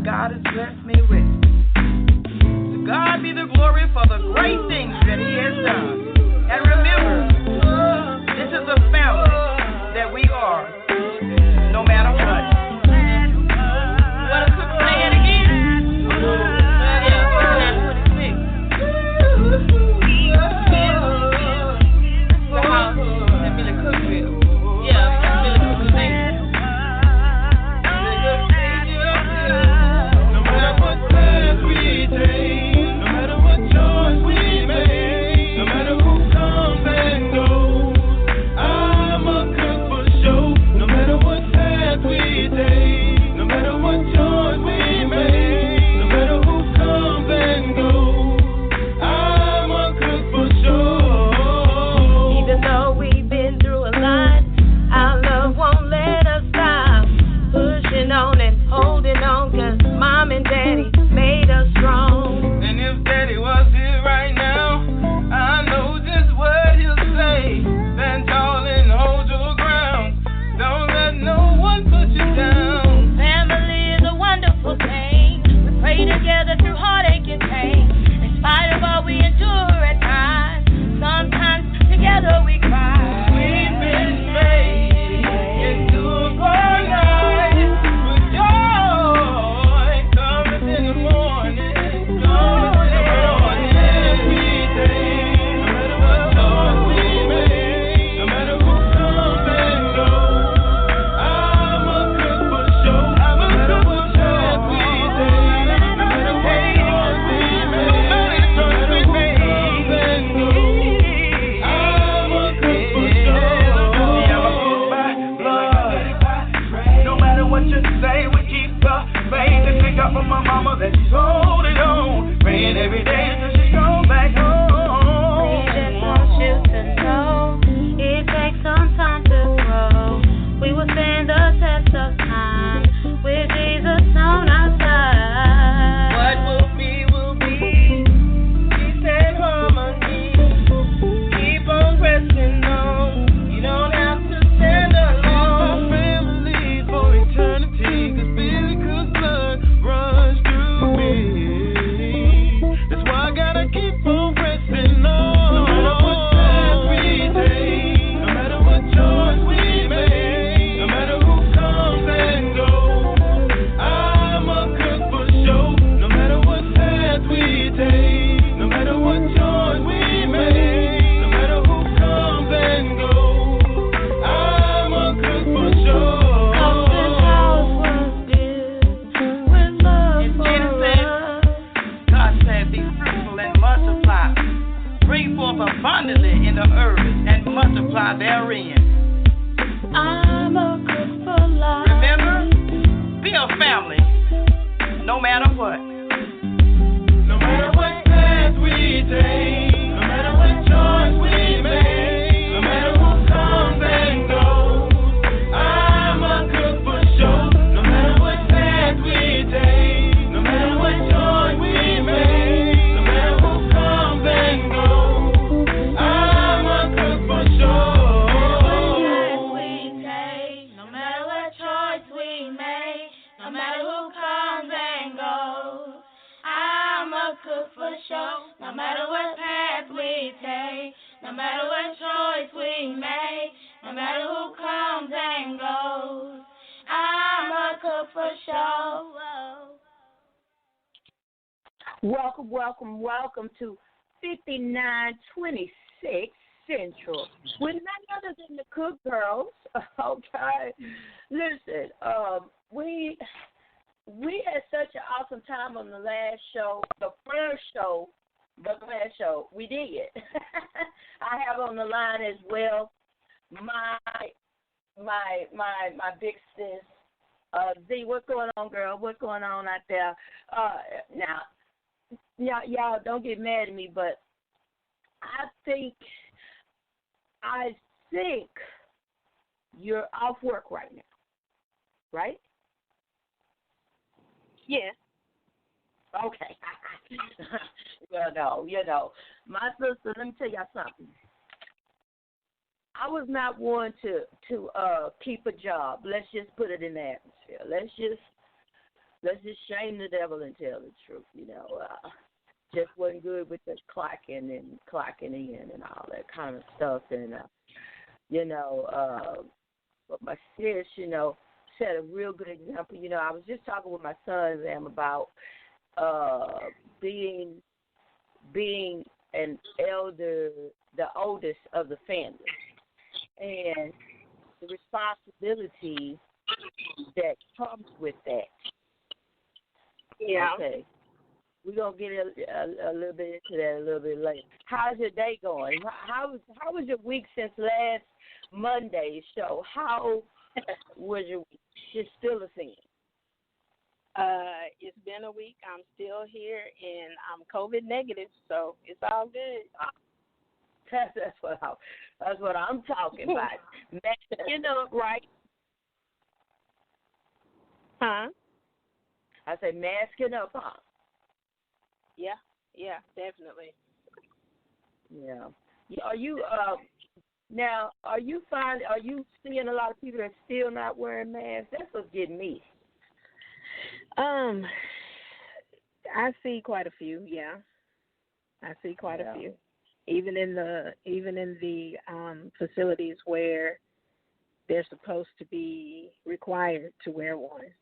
God has blessed me with. To God be the glory for the great things that He has done. And remember, this is a family that we are, no matter what. Want to play it again? Welcome to 5926 Central with none other than the Cook Girls. Okay, listen, we had such an awesome time on the last show, the last show we did. I have on the line as well my big sis, Z. What's going on, girl? What's going on out there? Now. Y'all don't get mad at me, but I think you're off work right now, right? Yes. Okay. You know, my sister. Let me tell y'all something. I was not one to keep a job. Let's just put it in the atmosphere. let's just shame the devil and tell the truth. Just wasn't good with the clocking in and all that kind of stuff. And but my sis, set a real good example. I was just talking with my son and them about being an elder, the oldest of the family, and the responsibility that comes with that. Yeah. Okay. We're going to get a little bit into that a little bit later. How's your day going? How was your week since last Monday's show? How was your week? It's still the same. It's been a week. I'm still here, and I'm COVID negative, so it's all good. That's what I'm talking about. Masking up, right? Huh? I said masking up, huh? Yeah, definitely. Yeah. Are you are you seeing a lot of people that still not wearing masks? That's what's getting me. I see quite a few. Yeah, I see quite a few. Even in the facilities where they're supposed to be required to wear one.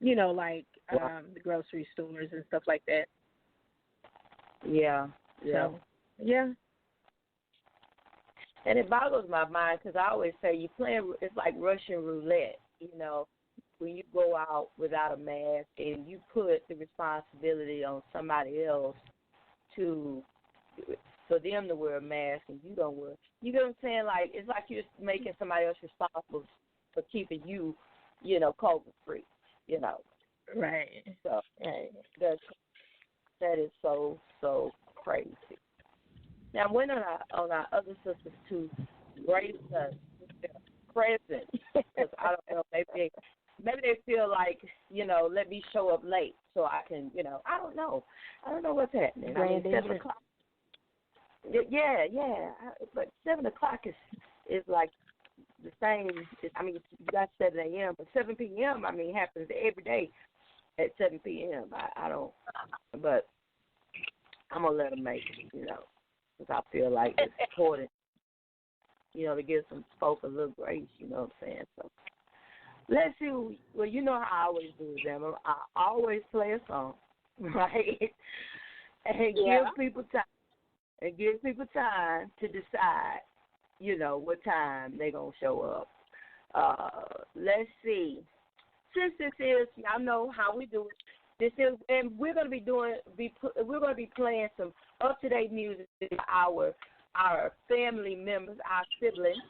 Like the grocery stores and stuff like that. Yeah. So, yeah. And it boggles my mind because I always say it's like Russian roulette, when you go out without a mask and you put the responsibility on somebody else for them to wear a mask and you don't wear. You know what I'm saying? Like, it's like you're making somebody else responsible for keeping you, COVID free, Right. So that is so crazy. Now, when on our other sisters to grace us present, because I don't know, maybe they feel like, let me show up late so I can, I don't know what's happening. 7 o'clock. Yeah, but 7 o'clock is like the same. You got 7 a.m., but 7 p.m. happens every day at 7 p.m. I don't, but I'm gonna let them make it, because I feel like it's important, to give some folk a little grace. You know what I'm saying? So let's see. Well, you know how I always do, Emma. I always play a song, right, and give people time. And give people time to decide, what time they're going to show up. Let's see. Since this is, y'all know how we do it. This is, and we're going to be playing some up-to-date music for our family members, our siblings.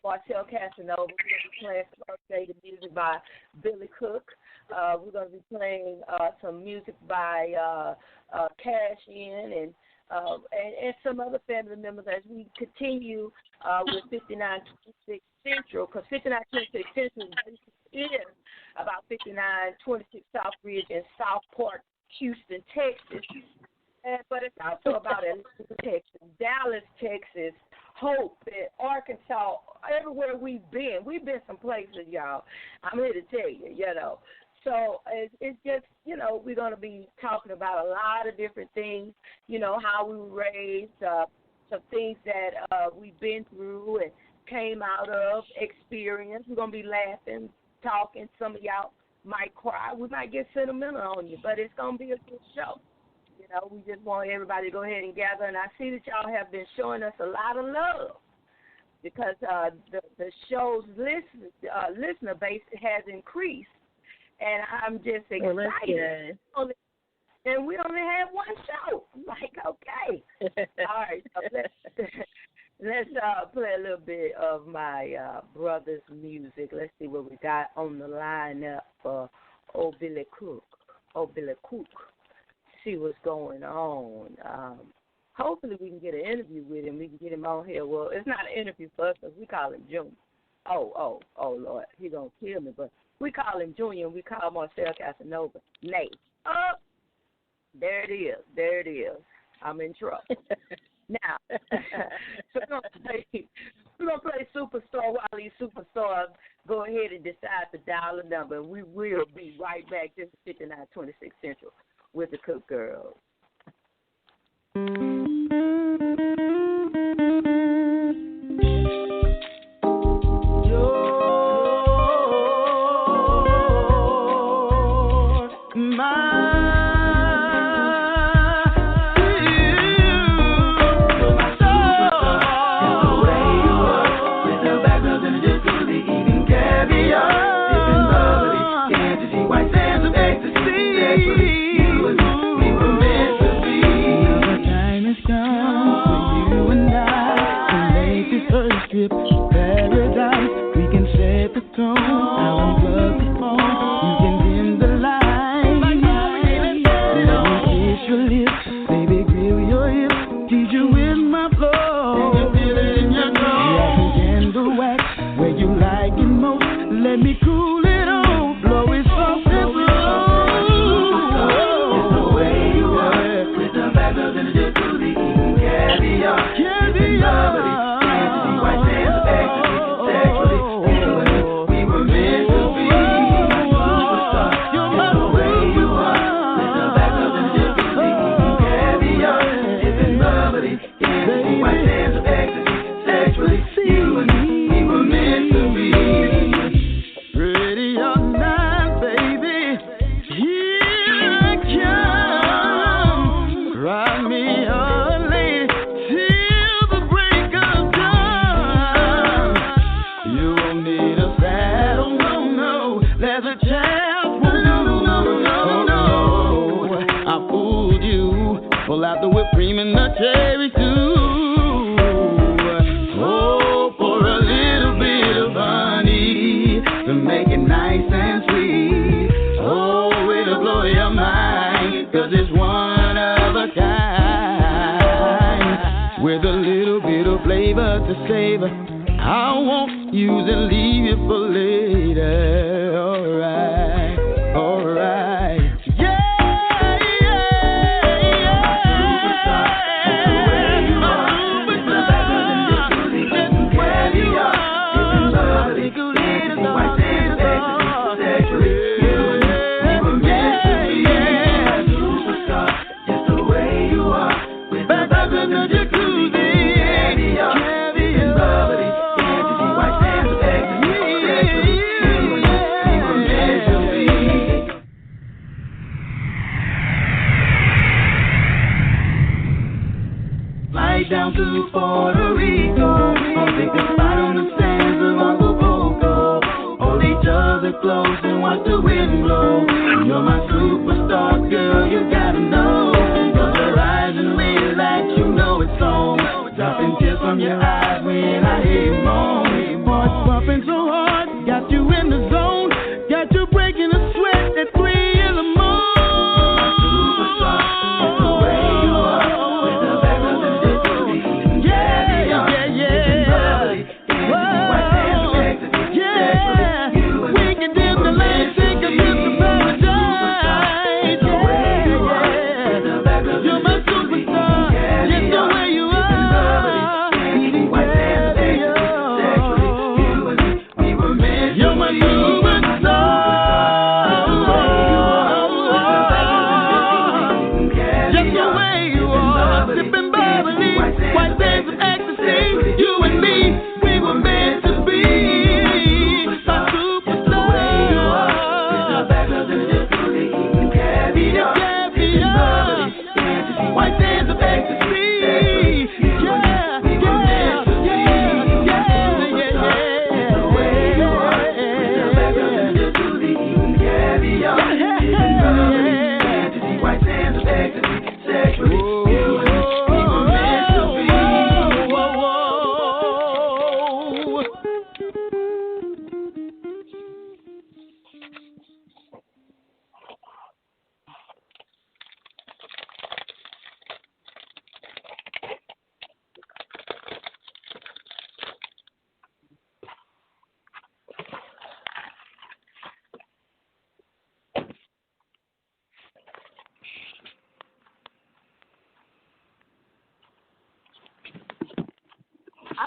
Marcel Casanova. We're going to be playing some up-to-date music by Billy Cook. We're going to be playing some music by Cash In and some other family members as we continue with 5926 Central, because 5926 Central is about 5926 South Ridge and South Park, Houston, Texas. But it's also about Atlanta, Texas, Dallas, Texas, Hope, Arkansas, everywhere we've been. We've been some places, y'all. I'm here to tell you, So it's just, we're going to be talking about a lot of different things, how we were raised, some things that we've been through and came out of, experience. We're going to be laughing, talking. Some of y'all might cry. We might get sentimental on you, but it's going to be a good show. We just want everybody to go ahead and gather. And I see that y'all have been showing us a lot of love because the show's listener base has increased. And I'm just excited. And we only have one show. Like, okay. All right, so let's play a little bit of my brother's music. Let's see what we got on the lineup for old Billy Cook. See what's going on. Hopefully we can get an interview with him. We can get him on here. Well, it's not an interview for us because we call him Junior. Oh, Lord. He's going to kill me, but we call him Junior, and we call Marcel Casanova Nate. Oh, there it is. I'm in trouble. Now, so we're gonna play Superstar while these superstars go ahead and decide to dial a number. And we will be right back. This is 5926 Central with the Cook Girls. You're my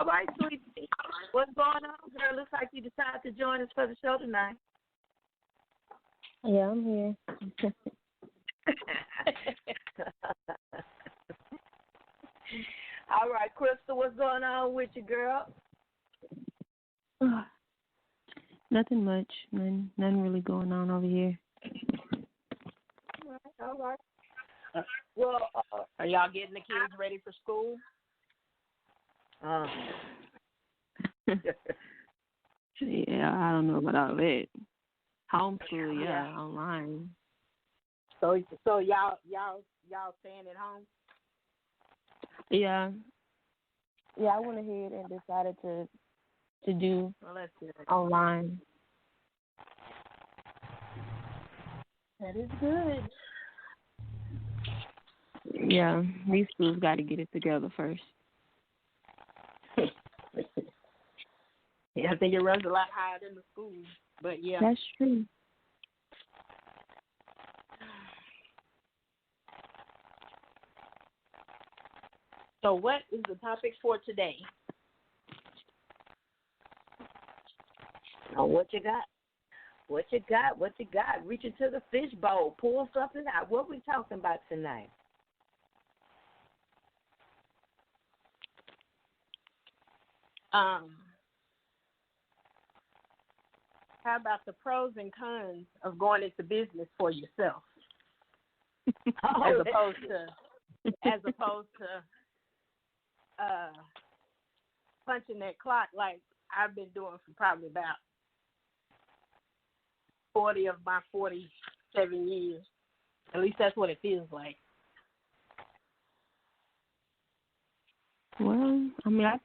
All right, sweetie. What's going on, girl? Looks like you decided to join us for the show tonight. Yeah, I'm here. All right, Crystal, what's going on with you, girl? Nothing much. Nothing really going on over here. All right. Well, are y'all getting the kids ready for school? Yeah, I don't know about all that. Homeschool, yeah, online. So y'all staying at home? Yeah, I went ahead and decided to do online. that is good. Yeah, these schools got to get it together first. Yeah, I think it runs a lot higher than the schools, but yeah. That's true. So what is the topic for today? Oh, what you got? What you got? What you got? Reach into the fish bowl. Pull something out. What we talking about tonight? How about the pros and cons of going into business for yourself, as opposed to punching that clock like I've been doing for probably about 40 of my 47 years. At least that's what it feels like. Well, I mean, I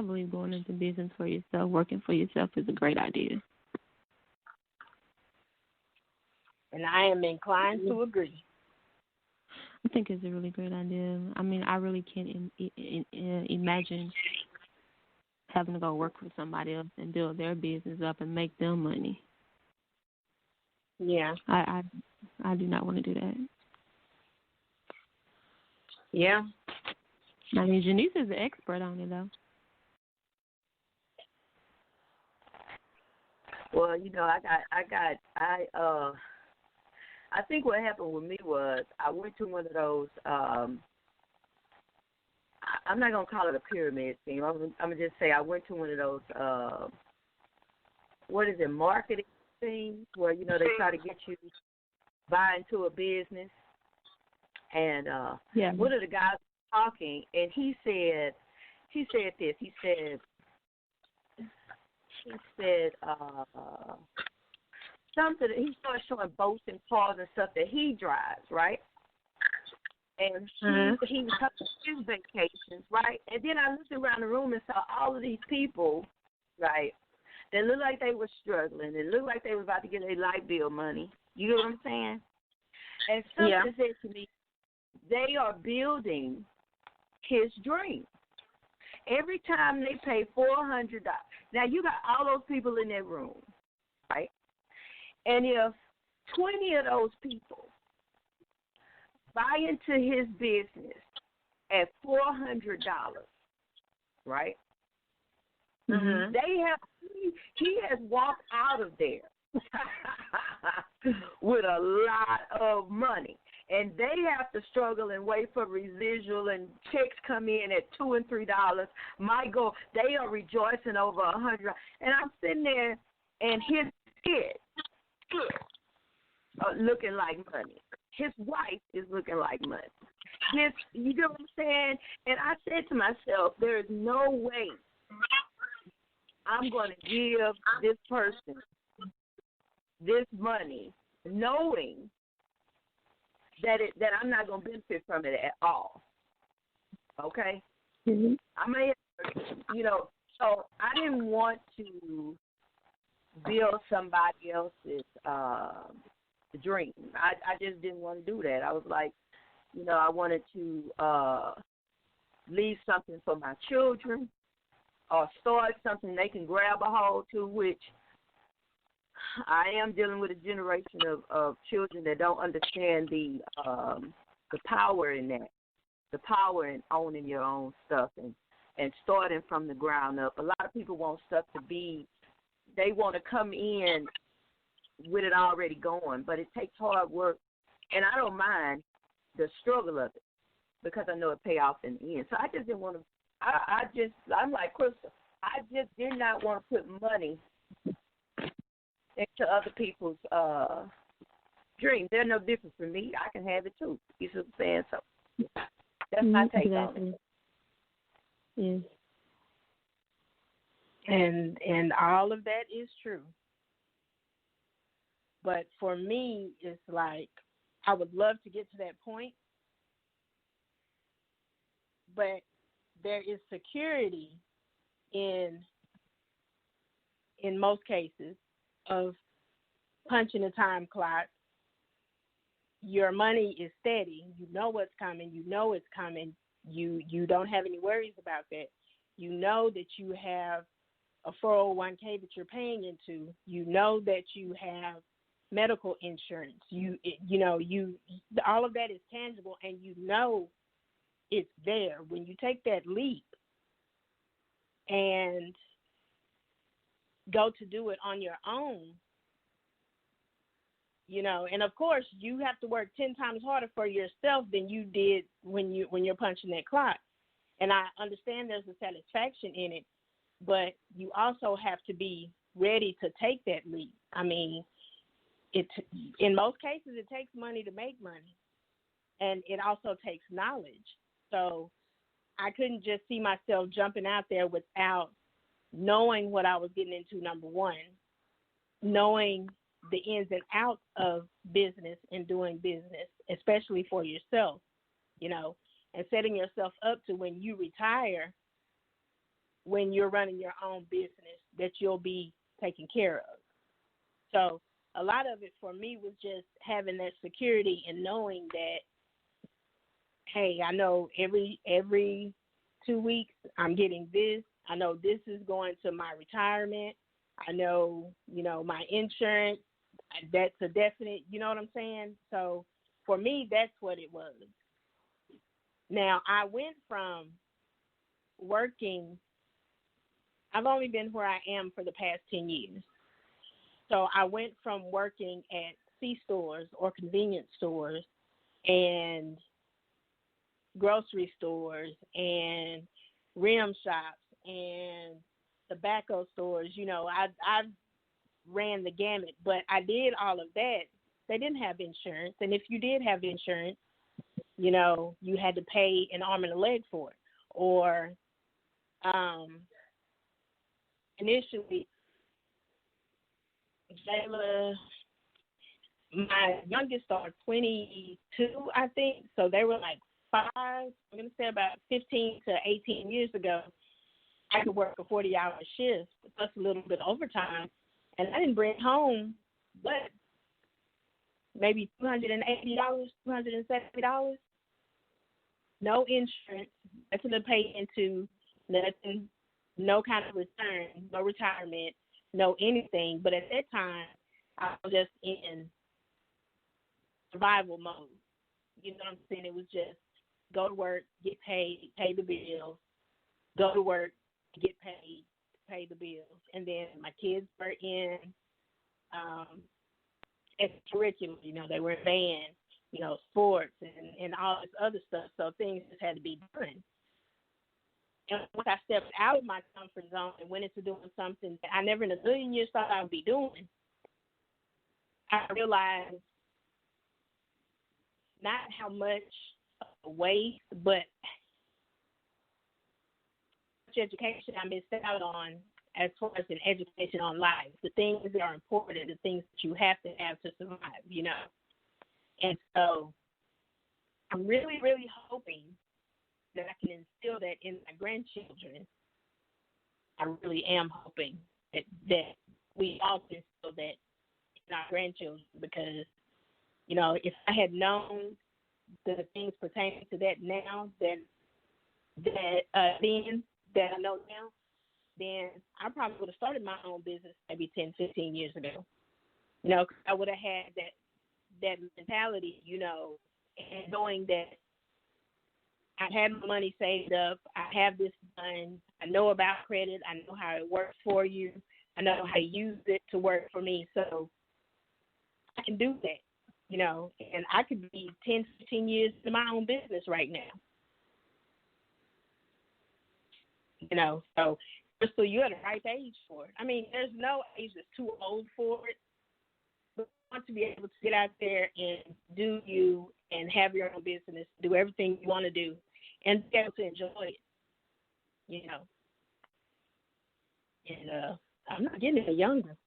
believe going into business for yourself, working for yourself, is a great idea. And I am inclined to agree. I think it's a really great idea. I mean, I really can't imagine having to go work for somebody else and build their business up and make them money. Yeah. I do not want to do that. Yeah. I mean, Janice is an expert on it, though. Well, you know, I think what happened with me was I went to one of those. I'm not gonna call it a pyramid scheme. I'm gonna just say I went to one of those. What is it? Marketing things where they try to get you buy into a business. And one of the guys talking, and he said this. He said something. He started showing boats and cars and stuff that he drives, right? And he was talking his vacations, right? And then I looked around the room and saw all of these people, right? That looked like they were struggling. It looked like they were about to get their light bill money. You know what I'm saying? And something said to me, they are building his dream. Every time they pay $400, now you got all those people in that room, right? And if 20 of those people buy into his business at $400, right? Mm-hmm. He has walked out of there with a lot of money. And they have to struggle and wait for residual, and checks come in at $2 and $3. They are rejoicing over $100. And I'm sitting there, and his kid looking like money. His wife is looking like money. You know what I'm saying? And I said to myself, there is no way I'm going to give this person this money knowing that I'm not going to benefit from it at all. Okay? Mm-hmm. I may, so I didn't want to build somebody else's dream. I just didn't want to do that. I was like, I wanted to leave something for my children or start something they can grab a hold to, which I am dealing with a generation of children that don't understand the power in that, the power in owning your own stuff and and starting from the ground up. A lot of people want stuff to be, they want to come in with it already going, but it takes hard work, and I don't mind the struggle of it because I know it pay off in the end. So I just didn't want to, I'm like Crystal, I just did not want to put money into other people's dreams. They're no different from me. I can have it too. You see what I'm saying? So that's my take on it. Yes. And all of that is true. But for me, it's like I would love to get to that point, but there is security in most cases of punching a time clock. Your money is steady. You know what's coming. You know it's coming. You don't have any worries about that. You know that you have a 401k that you're paying into. You know that you have medical insurance. You know all of that is tangible, and you know it's there. When you take that leap and go to do it on your own, and of course you have to work 10 times harder for yourself than you did when you're punching that clock. And I understand there's a satisfaction in it, but you also have to be ready to take that leap. I mean, in most cases it takes money to make money, and it also takes knowledge. So I couldn't just see myself jumping out there without knowing what I was getting into, number one, knowing the ins and outs of business and doing business, especially for yourself, and setting yourself up to when you retire, when you're running your own business, that you'll be taken care of. So a lot of it for me was just having that security and knowing that, hey, I know every 2 weeks I'm getting this. I know this is going to my retirement. I know, my insurance, that's a definite, you know what I'm saying? So for me, that's what it was. Now, I went from working, I've only been where I am for the past 10 years. So I went from working at C-stores or convenience stores and grocery stores and rim shops and tobacco stores. I ran the gamut, but I did all of that. They didn't have insurance, and if you did have insurance, you had to pay an arm and a leg for it. Or initially, Jayla, my youngest started 22, I think, so they were like 5, I'm going to say about 15 to 18 years ago. I could work a 40-hour shift plus a little bit overtime, and I didn't bring home but maybe $280, $270. No insurance, nothing to pay into, nothing, no kind of return, no retirement, no anything. But at that time, I was just in survival mode. You know what I'm saying? It was just go to work, get paid, pay the bills, go to work, get paid, pay the bills. And then my kids were in extracurricular, they were in band, sports and all this other stuff. So things just had to be done. And once I stepped out of my comfort zone and went into doing something that I never in a million years thought I would be doing, I realized not how much waste, but much education I missed out on as far as an education on life, the things that are important, the things that you have to survive, And so I'm really, really hoping that I can instill that in my grandchildren. I really am hoping that we all can instill that in our grandchildren because, if I had known the things pertaining to that now then that I know now, then I probably would have started my own business maybe 10, 15 years ago. I would have had that mentality, and knowing that I had my money saved up. I have this done. I know about credit. I know how it works for you. I know how to use it to work for me. So I can do that, and I could be 10, 15 years in my own business right now. So Crystal, you're at the right age for it. I mean, there's no age that's too old for it. But you want to be able to get out there and do you and have your own business, do everything you want to do, and be able to enjoy it, And I'm not getting any younger.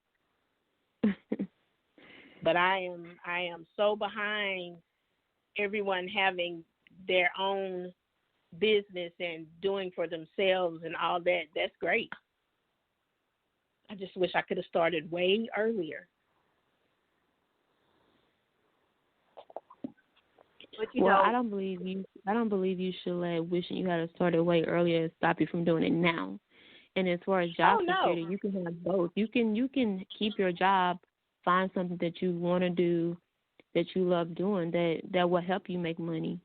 But I am so behind everyone having their own business and doing for themselves and all that. That's great. I just wish I could have started way earlier. But I don't believe you should let wishing you had started way earlier stop you from doing it now. And as far as job security, you can have both. You can keep your job, find something that you want to do, that you love doing, that will help you make money,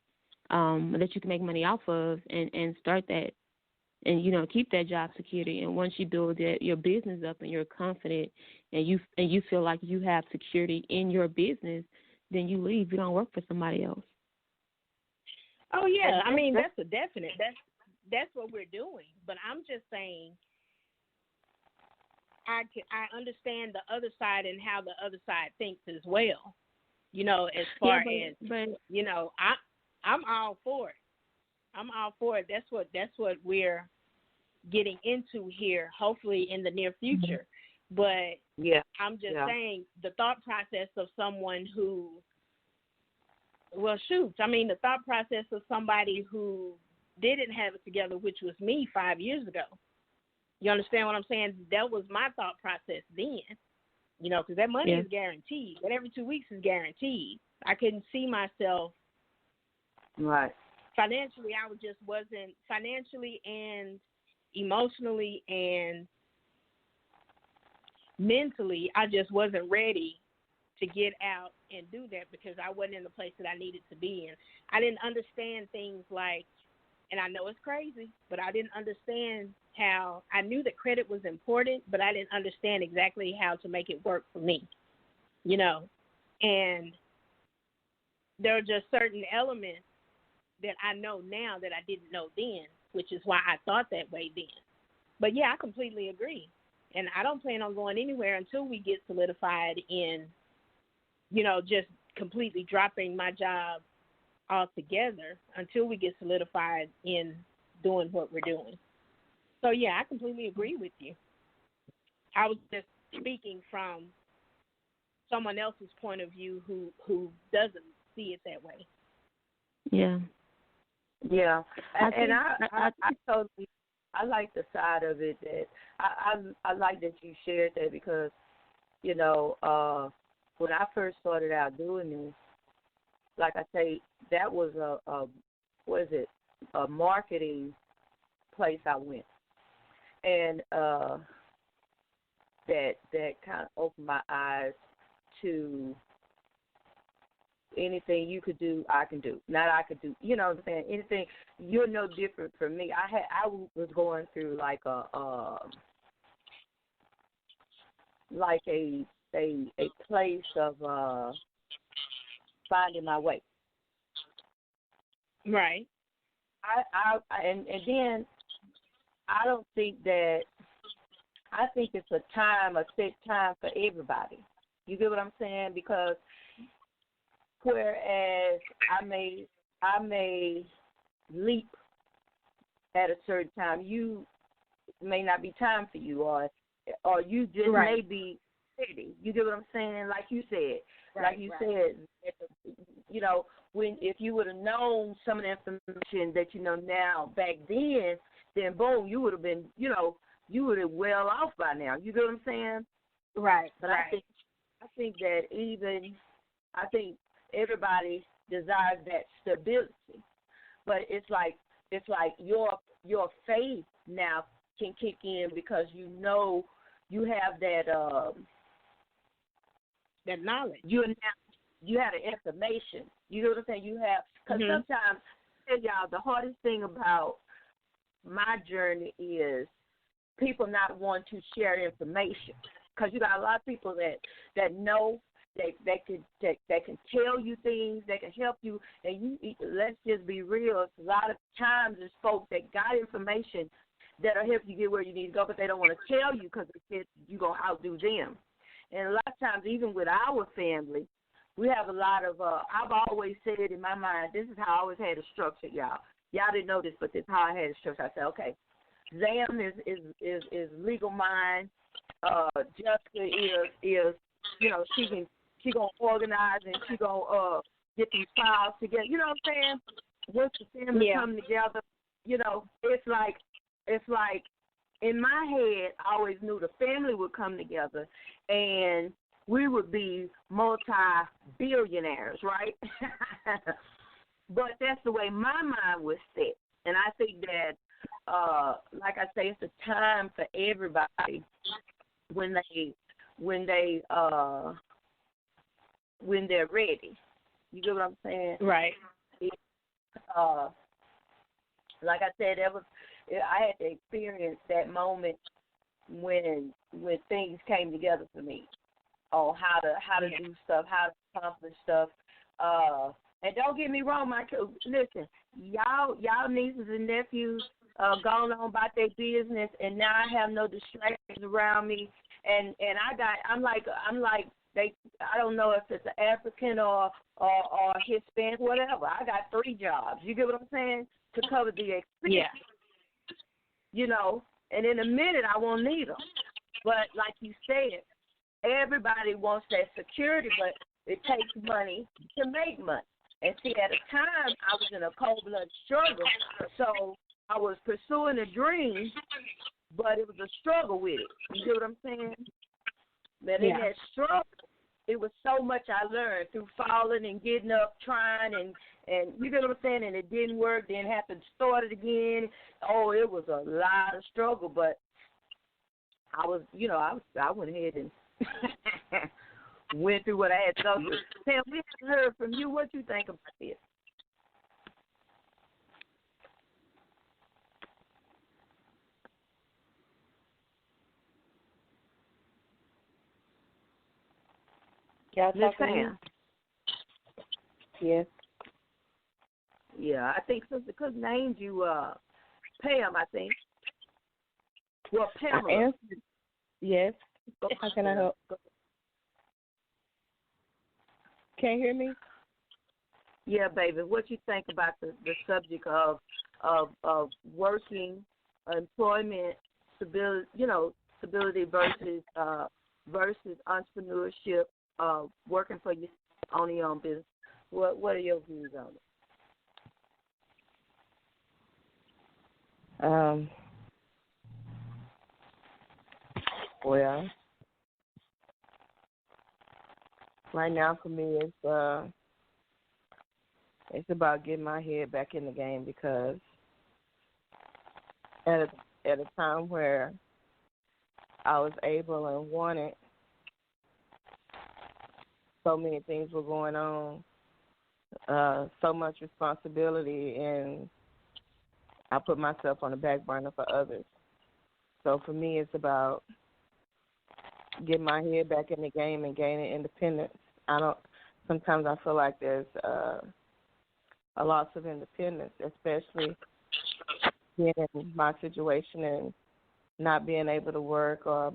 that you can make money off of, and start that, and keep that job security. And once you build your business up and you're confident, and you feel like you have security in your business, then you leave. You don't work for somebody else. Oh yeah, I mean that's a definite. That's what we're doing. But I'm just saying, I understand the other side and how the other side thinks as well. As far I'm all for it. I'm all for it. That's what we're getting into here, hopefully in the near future. But I'm just saying the thought process of someone who, the thought process of somebody who didn't have it together, which was me 5 years ago. You understand what I'm saying? That was my thought process then, because that money is guaranteed. But every 2 weeks is guaranteed. I couldn't see myself. Right. Financially, wasn't financially and emotionally and mentally, I just wasn't ready to get out and do that because I wasn't in the place that I needed to be in. I didn't understand things like, and I know it's crazy, but I didn't understand how, I knew that credit was important, but I didn't understand exactly how to make it work for me, and there are just certain elements that I know now that I didn't know then, which is why I thought that way then. But yeah, I completely agree. And I don't plan on going anywhere until we get solidified in, just completely dropping my job altogether, until we get solidified in doing what we're doing. So yeah, I completely agree with you. I was just speaking from someone else's point of view who doesn't see it that way. Yeah. Yeah, and I totally, I like the side of it that I like that you shared that because, when I first started out doing this, like I say, that was a marketing place I went, and that kind of opened my eyes to anything you could do, I can do. Not I could do, you know what I'm saying? Anything, you're no different from me. I was going through like a place of finding my way. Right. And then I don't think that, I think it's a set time for everybody. You get what I'm saying? Because whereas I may leap at a certain time, you may not be time for you, or you just may be ready. You get what I'm saying? Like you said, if you would have known some of the information that you know now back then boom, you would have been, you would have well off by now. You get what I'm saying? Right. But I think that I think everybody desires that stability, but it's like your faith now can kick in because you have that knowledge. You have the information. You know what I'm saying? You have, because sometimes tell y'all the hardest thing about my journey is people not wanting to share information, because you got a lot of people that know that can tell you things, that can help you, and let's just be real. A lot of times there's folks that got information that'll help you get where you need to go, but they don't want to tell you because they said you're going to outdo them. And a lot of times, even with our family, we have a lot of, I've always said in my mind, this is how I always had it structured, y'all. Y'all didn't know this, but this is how I had it structured. I said, okay, Zam is legal mind. Jessica is, she gonna organize and she gonna get these files together. You know what I'm saying? Once the family come together, it's like in my head, I always knew the family would come together and we would be multi-billionaires, right? But that's the way my mind was set. And I think that, like I say, it's a time for everybody when they're ready. You get what I'm saying? Right. Like I said, I had to experience that moment when things came together for me on how to do stuff, how to accomplish stuff. And don't get me wrong, listen, y'all nieces and nephews gone on about their business, and now I have no distractions around me, and I'm like I don't know if it's an African or Hispanic, whatever. I got 3 jobs. You get what I'm saying? To cover the expense. Yeah. And in a minute I won't need them. But like you said, everybody wants that security, but it takes money to make money. And see, at a time I was in a cold-blooded struggle, so I was pursuing a dream, but it was a struggle with it. You get what I'm saying? But in that struggle, it was so much I learned through falling and getting up, trying, and you get what I'm saying? And it didn't work, then had to start it again. Oh, it was a lot of struggle, but I was, I went ahead and went through what I had to go through. Sam, we haven't heard from you. What you think about this? Y'all talking? Yes. Yeah, I think Sister Cook named you Pam, I think. Well, Pamela. I answered. Yes. How can I help? Can you hear me? Yeah, baby. What you think about the subject of working, employment, stability, stability versus entrepreneurship, working for yourself, owning your own business. What are your views on it? Well, right now for me it's about getting my head back in the game, because at a time where I was able and wanted, so many things were going on, so much responsibility, and I put myself on the back burner for others. So for me, it's about getting my head back in the game and gaining independence. Sometimes I feel like there's a loss of independence, especially being in my situation and not being able to work or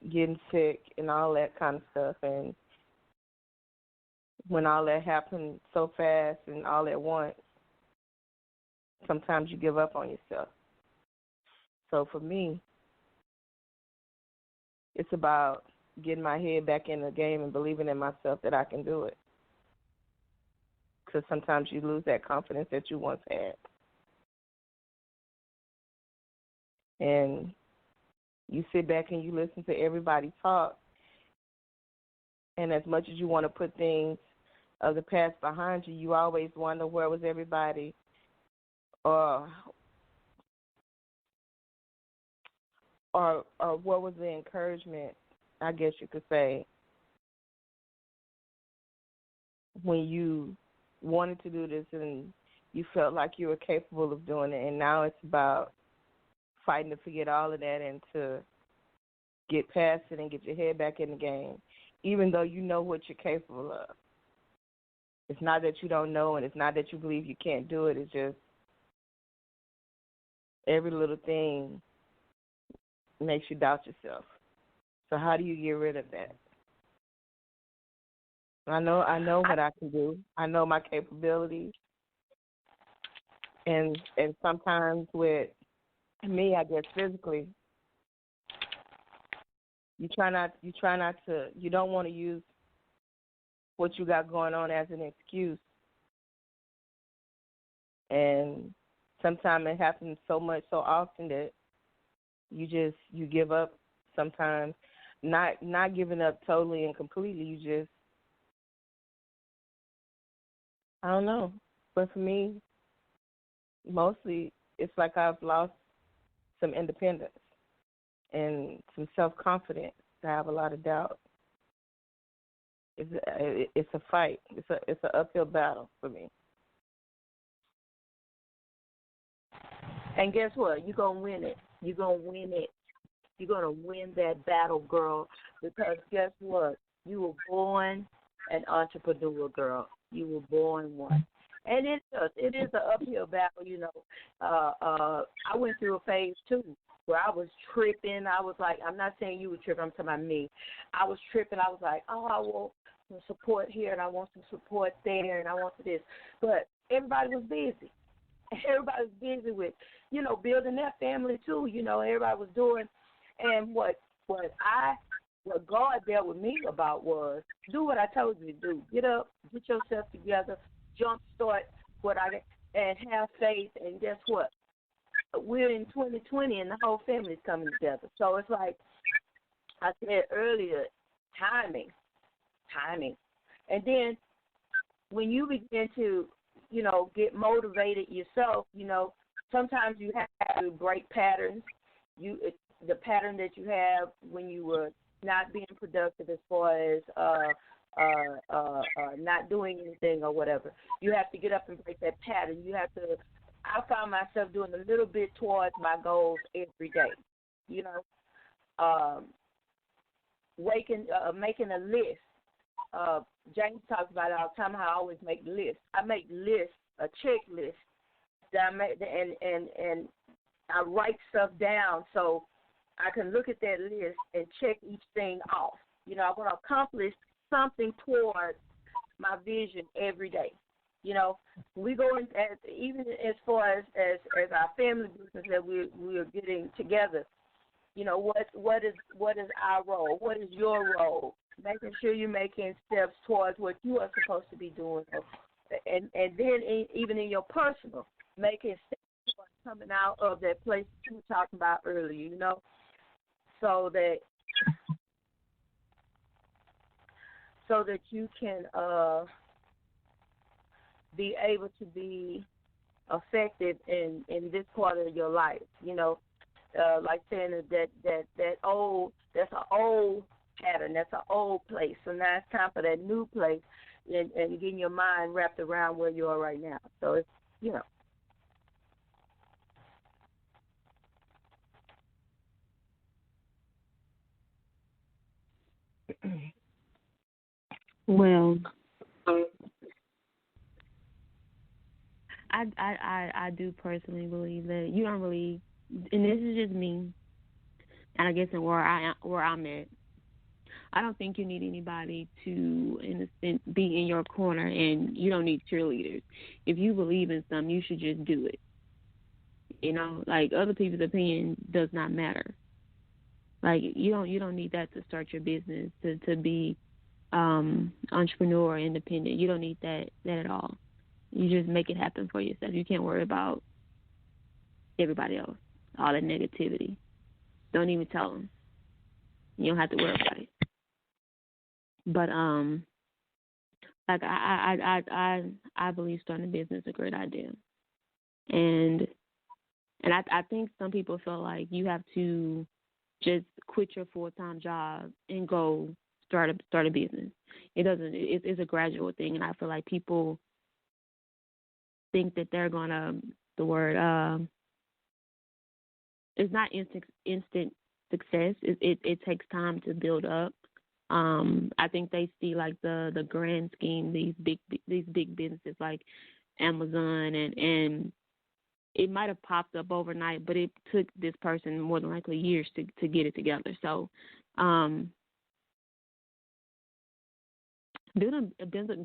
getting sick and all that kind of stuff. And when all that happened so fast and all at once, sometimes you give up on yourself. So for me, it's about getting my head back in the game and believing in myself that I can do it. Because sometimes you lose that confidence that you once had. And you sit back and you listen to everybody talk, and as much as you want to put things of the past behind you, you always wonder where was everybody, or what was the encouragement, I guess you could say, when you wanted to do this and you felt like you were capable of doing it, and now it's about fighting to forget all of that and to get past it and get your head back in the game, even though you know what you're capable of. It's not that you don't know, and it's not that you believe you can't do it. It's just every little thing makes you doubt yourself. So how do you get rid of that? I know what I can do. I know my capabilities. And sometimes with me, I guess physically, you don't want to use what you got going on as an excuse. And sometimes it happens so often that you give up sometimes. Not giving up totally and completely, you just, I don't know. But for me, mostly it's like I've lost some independence and some self-confidence. I have a lot of doubt. It's a fight. It's an uphill battle for me. And guess what? You're going to win it. You're going to win it. You're going to win that battle, girl, because guess what? You were born an entrepreneur, girl. You were born one. And it is an uphill battle, you know. I went through a phase, too, where I was tripping. I was like, I'm not saying you were tripping. I'm talking about me. I was tripping. I was like, oh, I want some support here, and I want some support there, and I want this. But everybody was busy. Everybody was busy with, you know, building their family, too. You know, everybody was doing. And what God dealt with me about was do what I told you to do. Get up, get yourself together, jumpstart and have faith. And guess what? We're in 2020 and the whole family's coming together. So it's like I said earlier, timing. And then when you begin to, you know, get motivated yourself, you know, sometimes you have to break patterns. The pattern that you have when you were not being productive as far as not doing anything or whatever. You have to get up and break that pattern. I found myself doing a little bit towards my goals every day. You know, making a list. James talks about it all the time how I always make lists. I make lists, a checklist that I make, and I write stuff down so I can look at that list and check each thing off. You know, I want to accomplish something towards my vision every day. You know, we go in, even as far as our family business that we're getting together. You know, what is our role? What is your role? Making sure you're making steps towards what you are supposed to be doing, and then even in your personal, making steps towards coming out of that place you were talking about earlier. You know. So that you can be able to be effective in this part of your life, you know, like saying that's an old pattern, that's an old place. So now it's time for that new place, and getting your mind wrapped around where you are right now. So it's, you know. Well, I do personally believe that you don't really, and this is just me, and I guess in where I'm at, I don't think you need anybody to, in a sense, be in your corner, and you don't need cheerleaders. If you believe in something, you should just do it. You know, like other people's opinion does not matter. Like you don't need that to start your business, to be entrepreneur or independent. You don't need that at all. You just make it happen for yourself. You can't worry about everybody else, all that negativity. Don't even tell them. You don't have to worry about it. But like I believe starting a business is a great idea, and I think some people feel like you have to just quit your full-time job and go start a business. It doesn't. It's a gradual thing, and I feel like people think that they're gonna it's not instant success. It takes time to build up. I think they see like the grand scheme, these big businesses like Amazon, and it might have popped up overnight, but it took this person more than likely years to get it together. So building a business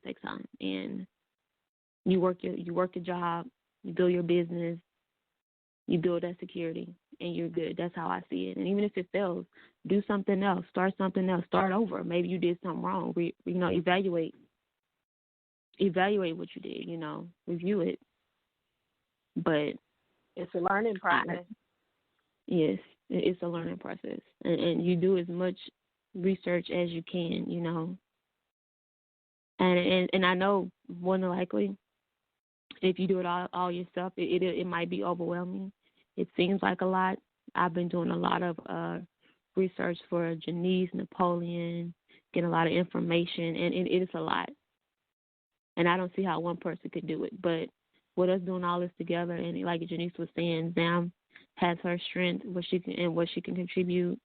takes time, and you work your job, you build your business, you build that security, and you're good. That's how I see it. And even if it fails, do something else, start something else, start over. Maybe you did something wrong. Evaluate what you did. Review it. But it's a learning process. Yes, it's a learning process, and you do as much research as you can. And I know more than likely, if you do it all yourself, it might be overwhelming. It seems like a lot. I've been doing a lot of research for Janice, Napoleon, getting a lot of information, and it is a lot. And I don't see how one person could do it. But with us doing all this together, and like Janice was saying, Zam has her strength, what she can contribute.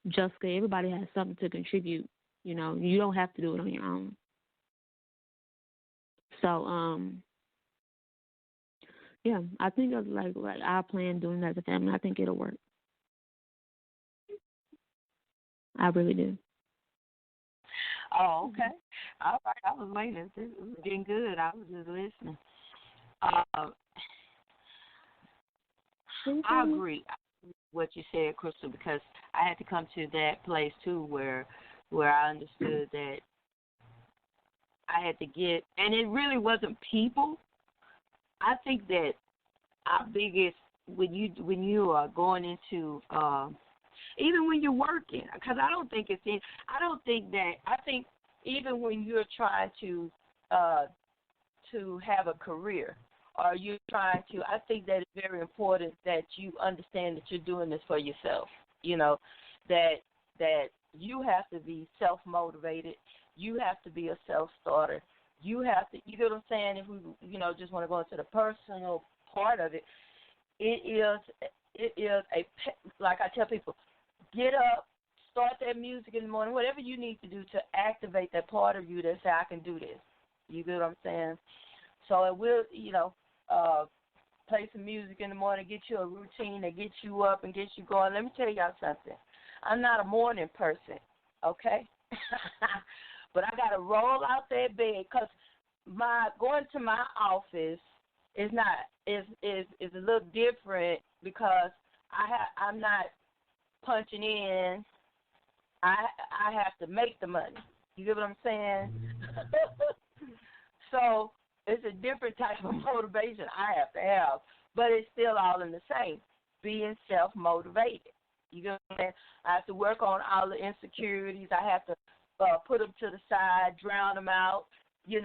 Jessica, everybody has something to contribute. You don't have to do it on your own. So, yeah, I think of like our plan doing that as a family. I think it'll work. I really do. Oh, okay. All right. I was waiting. This was getting good. I was just listening. I agree with what you said, Crystal, because I had to come to that place too where I understood that I had to get, and it really wasn't people. I think that our biggest, when you are going into even when you're working, because I think even when you're trying to have a career, or you're trying to, I think that it's very important that you understand that you're doing this for yourself. That you have to be self-motivated. You have to be a self-starter. You have to, you get what I'm saying? If we, just want to go into the personal part of it, it is like I tell people, get up, start that music in the morning, whatever you need to do to activate that part of you that say, I can do this. You get what I'm saying? So it will, play some music in the morning, get you a routine that gets you up and gets you going. Let me tell y'all something. I'm not a morning person, okay? But I got to roll out that bed because going to my office is a little different because I'm not punching in. I have to make the money. You get what I'm saying? So it's a different type of motivation I have to have, but it's still all in the same, being self-motivated. You get what I'm saying? I have to work on all the insecurities. I have to put them to the side, drown them out, give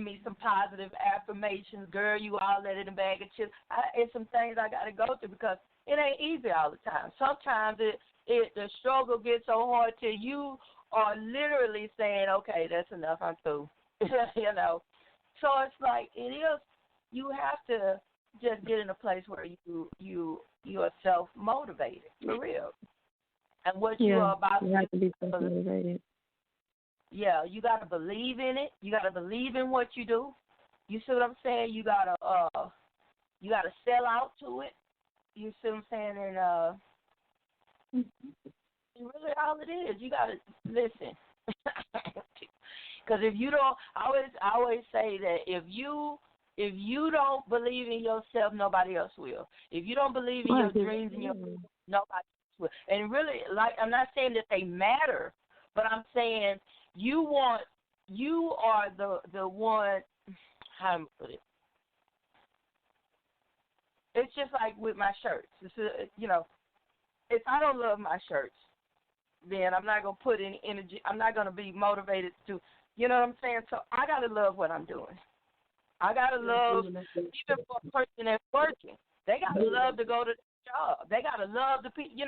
me some positive affirmations. Girl, you all that in a bag of chips. It's some things I got to go through because it ain't easy all the time. Sometimes the struggle gets so hard till you are literally saying, okay, that's enough, I'm through. So it's like it is. You have to just get in a place where you are self-motivated, for real. And what you are about you have to be self-motivated. Yeah, you got to believe in it. You got to believe in what you do. You see what I'm saying? You got to sell out to it. You see what I'm saying? And really all it is, you got to listen. Because if you don't, I always say that if you don't believe in yourself, nobody else will. If you don't believe in your dreams and nobody else will. And really, like, I'm not saying that they matter, but I'm saying you are the one. How do I put it? It's just like with my shirts. If I don't love my shirts, then I'm not going to put any energy. I'm not going to be motivated to, you know what I'm saying? So I got to love what I'm doing. I got to love, even for a person that's working, they got to love to go to the job. They got to love the people, you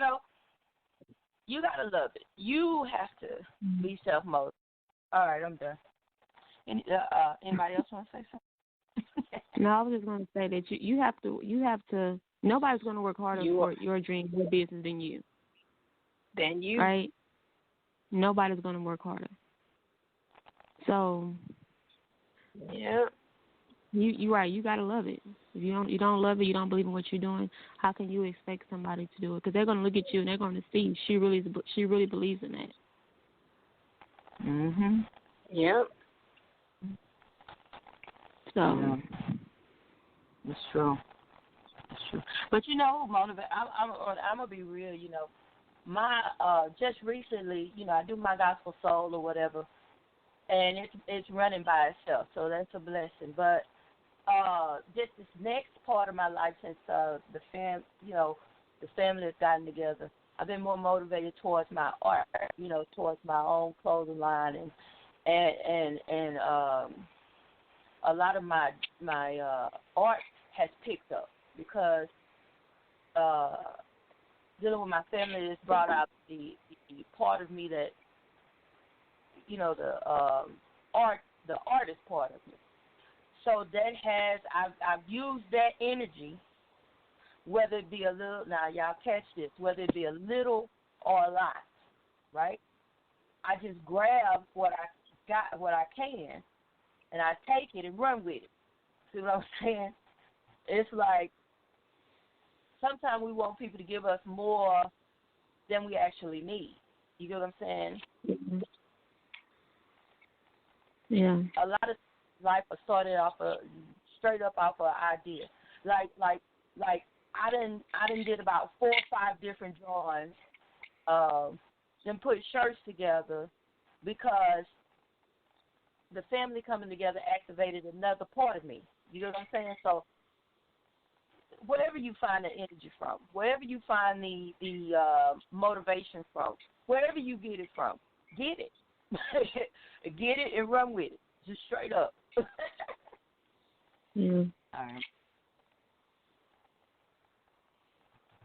got to love it. You have to be self-motivated. All right, I'm done. Anybody else want to say something? No, I was just going to say that you have to. Nobody's going to work harder for your dream, your business than you. Right? Nobody's going to work harder. So. Yeah. You're right. You gotta love it. If you don't love it, you don't believe in what you're doing. How can you expect somebody to do it? Because they're gonna look at you and they're gonna see she really believes in that. Mhm. Yep. So. Yeah. It's true. It's true. But you know, motivate. I'm gonna be real. You know, my just recently, you know, I do my gospel soul or whatever, and it's running by itself. So that's a blessing. But just this next part of my life since the family has gotten together, I've been more motivated towards my art, you know, towards my own clothing line, and a lot of my art has picked up because dealing with my family has brought out the part of me that, you know, the artist part of me. So that I've used that energy, whether it be a little, now y'all catch this, whether it be a little or a lot, right? I just grab what I can, and I take it and run with it. See what I'm saying? It's like sometimes we want people to give us more than we actually need. You get what I'm saying? Mm-hmm. Yeah. A lot of life started off straight up off of an idea. Like I did about 4 or 5 different drawings, then put shirts together because the family coming together activated another part of me. You know what I'm saying? So wherever you find the energy from, wherever you find the motivation from, wherever you get it from, get it. Get it and run with it. Just straight up. Yeah. All right.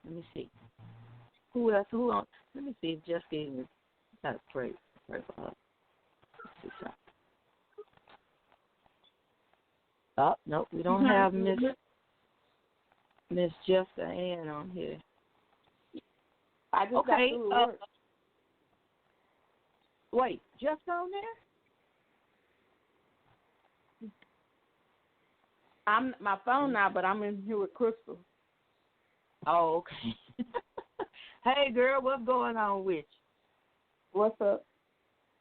Let me see. Who else? Let me see if Jess gave me that pray for her. Oh, nope, we don't have Miss Jessica Ann on here. I just got through work. Wait, Jessica on there? I'm my phone now, but I'm in here with Crystal. Oh, okay. Hey, girl, what's going on with you? What's up?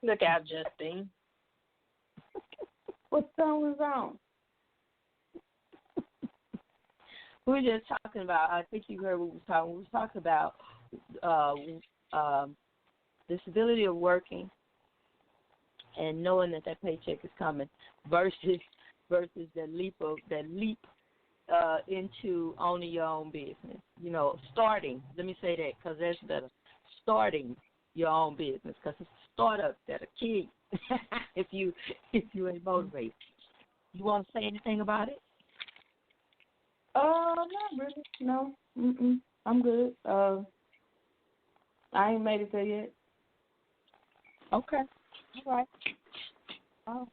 Look out, Justine. What's going on? We were just talking about, I think you heard what we were talking. We were talking about the stability of working and knowing that paycheck is coming versus that leap into owning your own business. You know, starting. Let me say that because that's better. Starting your own business because it's startups that are key. if you ain't motivated. You want to say anything about it? Not really. No. I'm good. I ain't made it there yet. Okay. All right. Okay.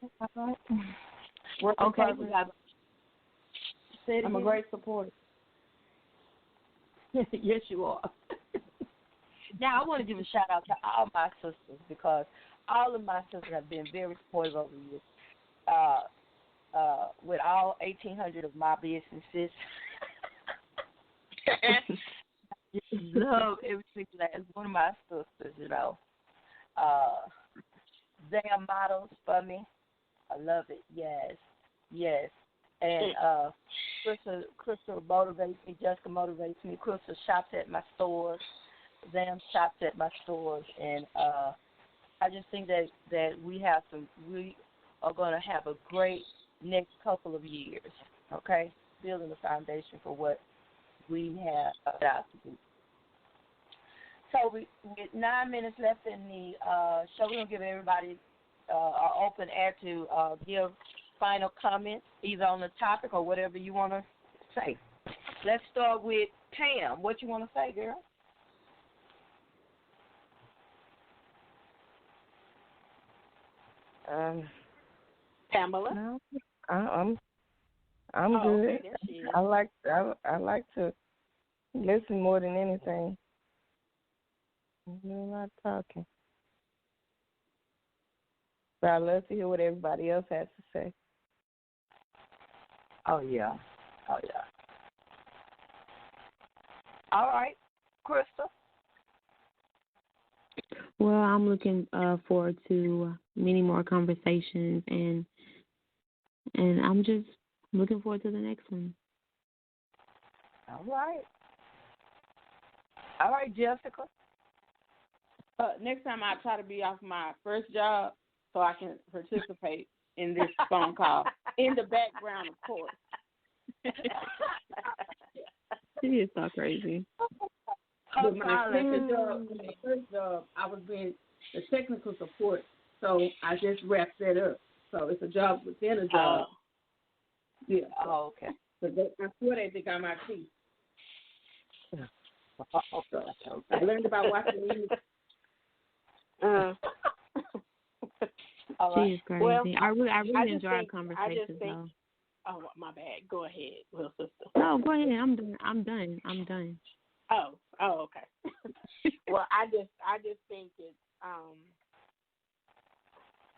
I'm a great supporter. Yes, you are. Now, I want to give a shout out to all my sisters because all of my sisters have been very supportive over the years. With all 1,800 of my businesses, love every single last one of my sisters. You know, they are models for me. I love it. Yes. And Crystal motivates me. Jessica motivates me. Crystal shops at my stores. Zam shops at my stores, and I just think that we are going to have a great next couple of years. Okay, building the foundation for what we have about to do. So with 9 minutes left in the show, we're going to give everybody an open air to give final comments, either on the topic or whatever you want to say. Let's start with Pam. What you want to say, girl? Pamela? No, I'm good. Okay, there she is. I like to listen more than anything. I'm not talking, but I love to hear what everybody else has to say. Oh yeah. All right, Crystal. Well, I'm looking forward to many more conversations, and I'm just looking forward to the next one. All right, Jessica. Next time I try to be off my first job so I can participate in this phone call. In the background, of course. She is so crazy. But my first job, I was doing the technical support, so I just wrapped that up. So it's a job within a job. Yeah. Oh, okay. But I swear they think I'm IT. Okay. I learned about watching music. All She right. is crazy. Well, I really enjoy our I conversations, just think. though. Oh, my bad. Go ahead, little sister. No, go ahead. I'm done. Oh, okay. Well, I just think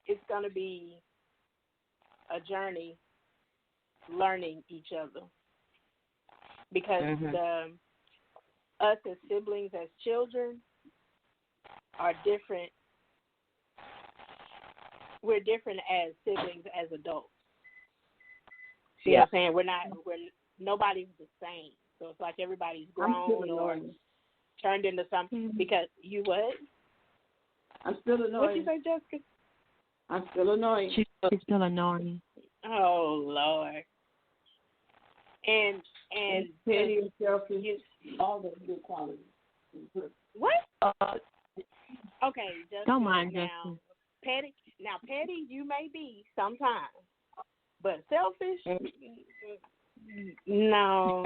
it's gonna be a journey learning each other, because us as siblings, as children, are different. We're different as siblings, as adults. You know what I'm saying? Nobody's the same. So it's like everybody's grown or turned into something. Because you what? I'm still annoying. What'd you say, Jessica? I'm still annoying. She's still annoying. Oh, Lord. And petty and selfish, all the good qualities. What? Okay, Jessica. Don't mind now, Jessica. Petty you may be sometimes, but selfish? No.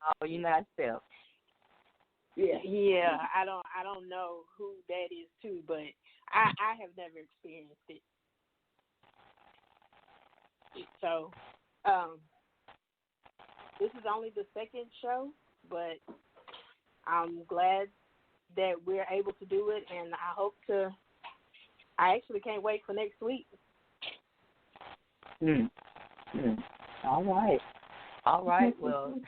Oh, you're not self. Yeah. I don't know who that is too, but I have never experienced it. So, this is only the second show, but I'm glad that we're able to do it, and I actually can't wait for next week. All right. Well,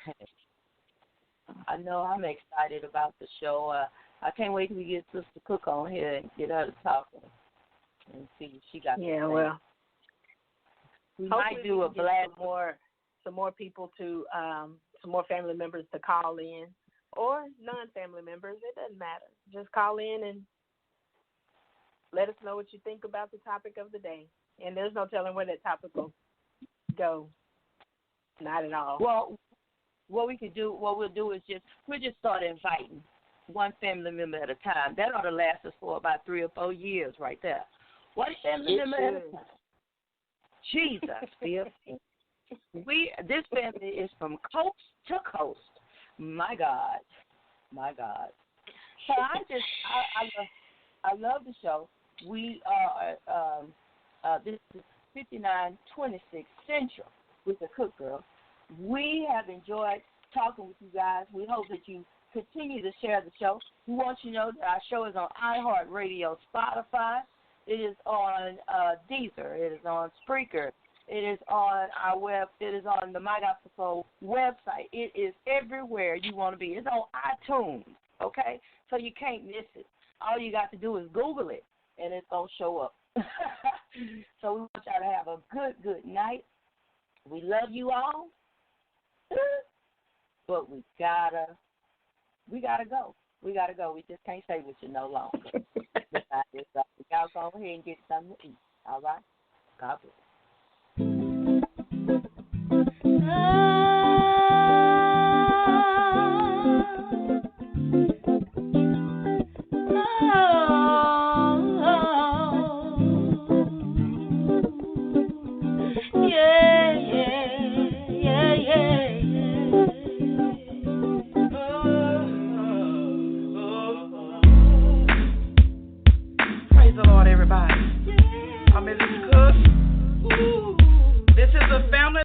I know I'm excited about the show. I can't wait till we get Sister Cook on here and get her to talk and see if she got. Yeah, well, we might do a blast. Some more people to, some more family members to call in, or non-family members. It doesn't matter. Just call in and let us know what you think about the topic of the day. And there's no telling where that topic will go. Not at all. Well, what we'll do is we'll just start inviting one family member at a time. That ought to last us for about 3 or 4 years right there. One family member at a time. Jesus, this family is from coast to coast. My God. So I love the show. We are this is 5926 Central with the Cook Girl. We have enjoyed talking with you guys. We hope that you continue to share the show. We want you to know that our show is on iHeartRadio, Spotify. It is on Deezer. It is on Spreaker. It is on our web. It is on the My Gospel Soul website. It is everywhere you want to be. It's on iTunes, okay? So you can't miss it. All you got to do is Google it, and it's going to show up. So we want y'all to have a good night. We love you all, but we gotta go. We just can't stay with you no longer. Y'all go ahead and get something to eat. All right? God bless. Praise the Lord, everybody. I'm Mrs. Cook. This is a family